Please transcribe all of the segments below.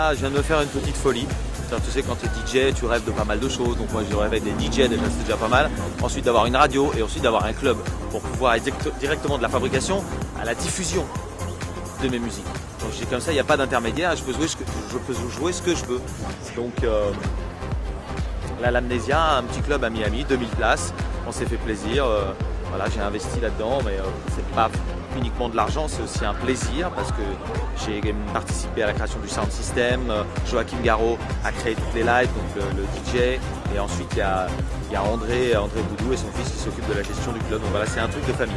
Là, je viens de me faire une petite folie. Tu sais, quand tu es DJ, tu rêves de pas mal de choses. Donc moi, je rêvais des DJ, déjà, c'est déjà pas mal. Ensuite, d'avoir une radio et ensuite d'avoir un club pour pouvoir aller directement de la fabrication à la diffusion de mes musiques. Donc j'ai comme ça, il n'y a pas d'intermédiaire. Je peux jouer ce que je veux. Donc là, l'Amnesia, un petit club à Miami, 2000 places. On s'est fait plaisir. Voilà, j'ai investi là-dedans, mais c'est pas uniquement de l'argent, c'est aussi un plaisir parce que j'ai participé à la création du sound system. Joachim Garraud a créé toutes les lights, donc le DJ. Et ensuite, il y a André Boudou et son fils qui s'occupent de la gestion du club. Donc voilà, c'est un truc de famille.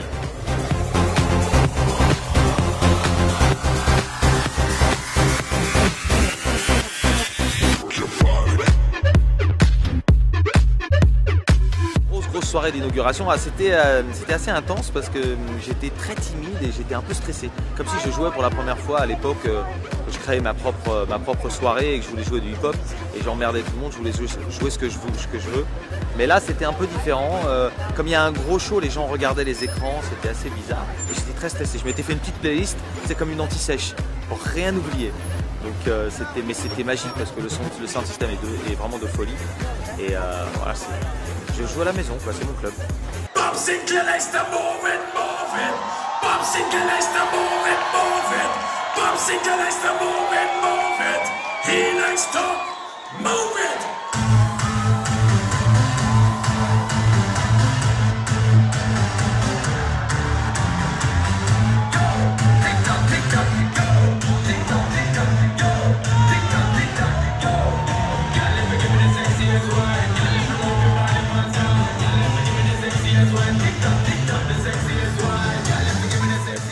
Soirée d'inauguration, c'était assez intense parce que j'étais très timide et j'étais un peu stressé. Comme si je jouais pour la première fois à l'époque, je créais ma propre soirée et que je voulais jouer du hip-hop et j'emmerdais tout le monde, je voulais jouer ce que je veux. Mais là c'était un peu différent, comme il y a un gros show, les gens regardaient les écrans, c'était assez bizarre et j'étais très stressé. Je m'étais fait une petite playlist, c'est comme une anti-sèche, pour rien oublier. Donc c'était magique parce que le sound system est vraiment de folie et voilà, je joue à la maison, quoi, c'est mon club. Bob Sinclair likes to move it, move it. Bob Sinclair likes to move it, move it. Bob Sinclair likes to move it, move it. He likes to move it.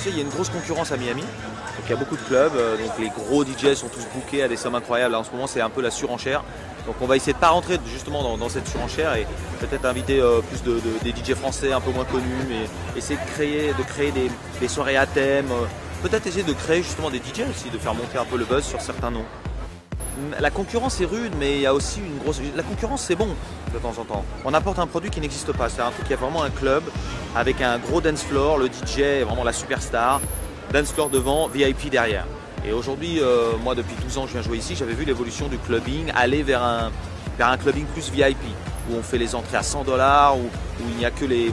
Il y a une grosse concurrence à Miami, donc il y a beaucoup de clubs, donc les gros DJ sont tous bookés à des sommes incroyables. Là, en ce moment c'est un peu la surenchère, donc on va essayer de ne pas rentrer justement dans cette surenchère et peut-être inviter plus des DJ français un peu moins connus, mais essayer de créer des soirées à thème, peut-être essayer de créer justement des DJ aussi, de faire monter un peu le buzz sur certains noms. La concurrence est rude, mais il y a aussi une grosse... La concurrence, c'est bon de temps en temps. On apporte un produit qui n'existe pas. C'est un truc qui a vraiment un club avec un gros dance floor. Le DJ est vraiment la superstar. Dance floor devant, VIP derrière. Et aujourd'hui, moi, depuis 12 ans, je viens jouer ici. J'avais vu l'évolution du clubbing aller vers un clubbing plus VIP, où on fait les entrées à 100$, où il n'y a que les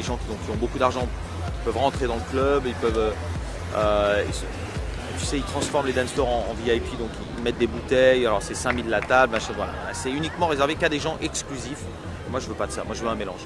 gens qui ont beaucoup d'argent peuvent rentrer dans le club. Ils peuvent... tu sais, ils transforment les dance floors en VIP, donc ils mettent des bouteilles, alors c'est 5000 la table, machin, voilà. C'est uniquement réservé qu'à des gens exclusifs. Moi je veux pas de ça, moi je veux un mélange.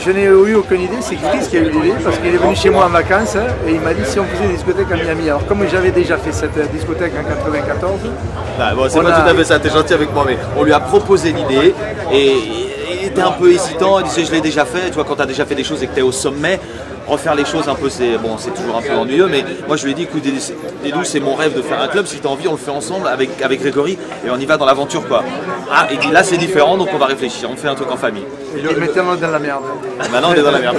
Je n'ai eu aucune idée, c'est Chris qui a eu l'idée parce qu'il est venu chez moi en vacances et il m'a dit si on faisait des discothèques à Miami. Alors comme j'avais déjà fait cette discothèque en 94... Bon, c'est pas tout à fait ça, t'es gentil avec moi, mais on lui a proposé l'idée et il était un peu hésitant, il disait je l'ai déjà fait, tu vois quand t'as déjà fait des choses et que t'es au sommet, refaire les choses un peu, c'est toujours un peu ennuyeux, mais moi je lui ai dit écoute Dédou, c'est mon rêve de faire un club, si t'as envie on le fait ensemble avec Grégory et on y va dans l'aventure quoi. Ah, et là c'est différent donc on va réfléchir, on fait un truc en famille. Et maintenant on est dans la merde. Maintenant on est dans la merde.